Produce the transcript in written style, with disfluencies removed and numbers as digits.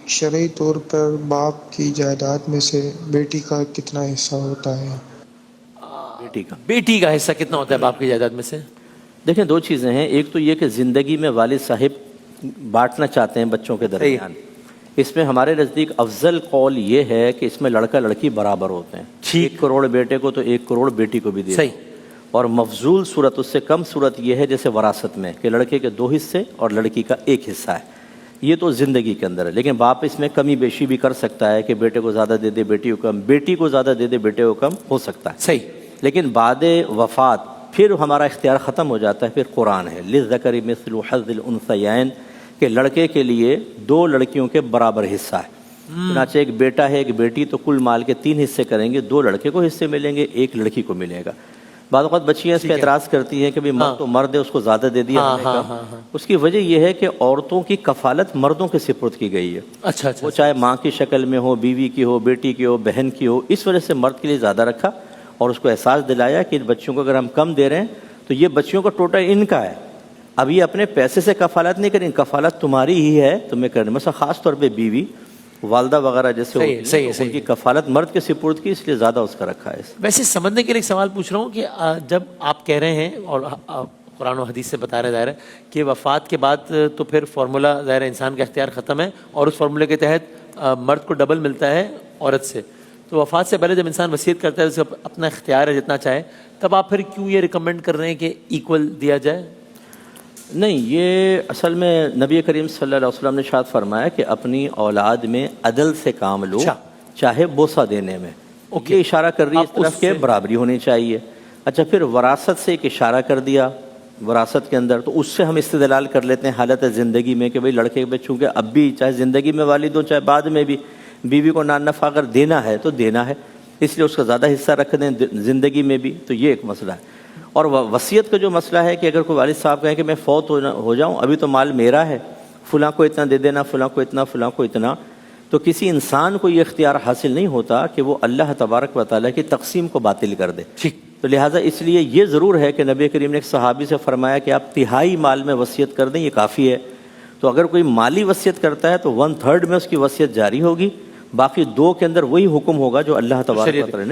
شرعی طور پر باپ کی جائیداد میں سے بیٹی کا کتنا حصہ ہوتا ہے؟ بیٹی کا حصہ کتنا ہوتا ہے باپ کی جائیداد میں سے؟ دیکھیں دو چیزیں ہیں، ایک تو یہ کہ زندگی میں والد صاحب بانٹنا چاہتے ہیں بچوں کے درمیان، اس میں ہمارے نزدیک افضل قول یہ ہے کہ اس میں لڑکا لڑکی برابر ہوتے ہیں، 1 کروڑ بیٹے کو تو 1 کروڑ بیٹی کو بھی دے دیں۔ اور مفضول صورت، اس سے کم صورت یہ ہے جیسے وراثت میں کہ لڑکے کے 2 حصے اور لڑکی کا 1 حصہ ہے، یہ تو زندگی کے اندر ہے۔ لیکن باپ اس میں کمی بیشی بھی کر سکتا ہے کہ بیٹے کو زیادہ دے دے بیٹی کو کم، بیٹی کو زیادہ دے دے بیٹے کو کم، ہو سکتا ہے صحیح۔ لیکن بعد وفات پھر ہمارا اختیار ختم ہو جاتا ہے، پھر قرآن ہے للذکر مثل حظ الانثیین کہ لڑکے کے لیے 2 لڑکیوں کے برابر حصہ ہے۔ چنانچہ ایک بیٹا ہے ایک بیٹی تو کل مال کے 3 حصے کریں گے، 2 لڑکے کو حصے ملیں گے، 1 لڑکی کو ملے گا۔ بعض اوقات بچیاں اس پہ اعتراض کرتی ہیں کہ بھی مرد تو مرد ہے، اس کو زیادہ دے دیا ہم نے کم۔ اس کی وجہ یہ ہے کہ عورتوں کی کفالت مردوں کے سپرد کی گئی ہے، اچھا وہ چاہے ماں کی شکل میں ہو، بیوی کی ہو، بیٹی کی ہو، بہن کی ہو، اس وجہ سے مرد کے لیے زیادہ رکھا اور اس کو احساس دلایا کہ ان بچوں کو اگر ہم کم دے رہے ہیں تو یہ بچیوں کا ٹوٹل ان کا ہے، اب یہ اپنے پیسے سے کفالت نہیں کریں، کفالت تمہاری ہی ہے، تمہیں کرنا۔ مثلا خاص طور پہ بیوی والدہ وغیرہ جیسے ہوتی ہیں ان کی کفالت مرد کے سپرد کی، اس لیے زیادہ اس کا رکھا ہے۔ ویسے سمجھنے کے لیے ایک سوال پوچھ رہا ہوں کہ جب آپ کہہ رہے ہیں اور قرآن و حدیث سے بتا رہے ظاہر ہے کہ وفات کے بعد تو پھر فارمولہ ظاہر ہے انسان کا اختیار ختم ہے اور اس فارمولے کے تحت مرد کو ڈبل ملتا ہے عورت سے، تو وفات سے پہلے جب انسان وصیت کرتا ہے اسے اپنا اختیار ہے جتنا چاہے، تب آپ پھر کیوں یہ ریکمینڈ کر رہے ہیں کہ ایکول دیا جائے؟ نہیں، یہ اصل میں نبی کریم صلی اللہ علیہ وسلم نے ارشاد فرمایا کہ اپنی اولاد میں عدل سے کام لو، چاہے بوسہ دینے میں، یہ اشارہ کر رہی ہے اس طرف کہ برابری ہونی چاہیے۔ اچھا، پھر وراثت سے ایک اشارہ کر دیا وراثت کے اندر، تو اس سے ہم استدلال کر لیتے ہیں حالت زندگی میں کہ بھئی لڑکے پہ چونکہ اب بھی چاہے زندگی میں والد ہو چاہے بعد میں بھی بیوی کو نان نفع اگر دینا ہے تو دینا ہے، اس لیے اس کا زیادہ حصہ رکھ دیں زندگی میں بھی، تو یہ ایک مسئلہ ہے۔ اور وصیت کا جو مسئلہ ہے کہ اگر کوئی والد صاحب کہیں کہ میں فوت ہو جاؤں، ابھی تو مال میرا ہے، فلاں کو اتنا دے دینا، فلاں کو اتنا، فلاں کو اتنا، تو کسی انسان کو یہ اختیار حاصل نہیں ہوتا کہ وہ اللہ تبارک و تعالیٰ کی تقسیم کو باطل کر دے۔ تو لہٰذا اس لیے یہ ضرور ہے کہ نبی کریم نے ایک صحابی سے فرمایا کہ آپ 1/3 مال میں وصیت کر دیں، یہ کافی ہے۔ تو اگر کوئی مالی وصیت کرتا ہے تو 1/3 میں اس کی وصیت جاری ہوگی، باقی 2 کے اندر وہی حکم ہوگا جو اللہ تبارک و تعالیٰ نے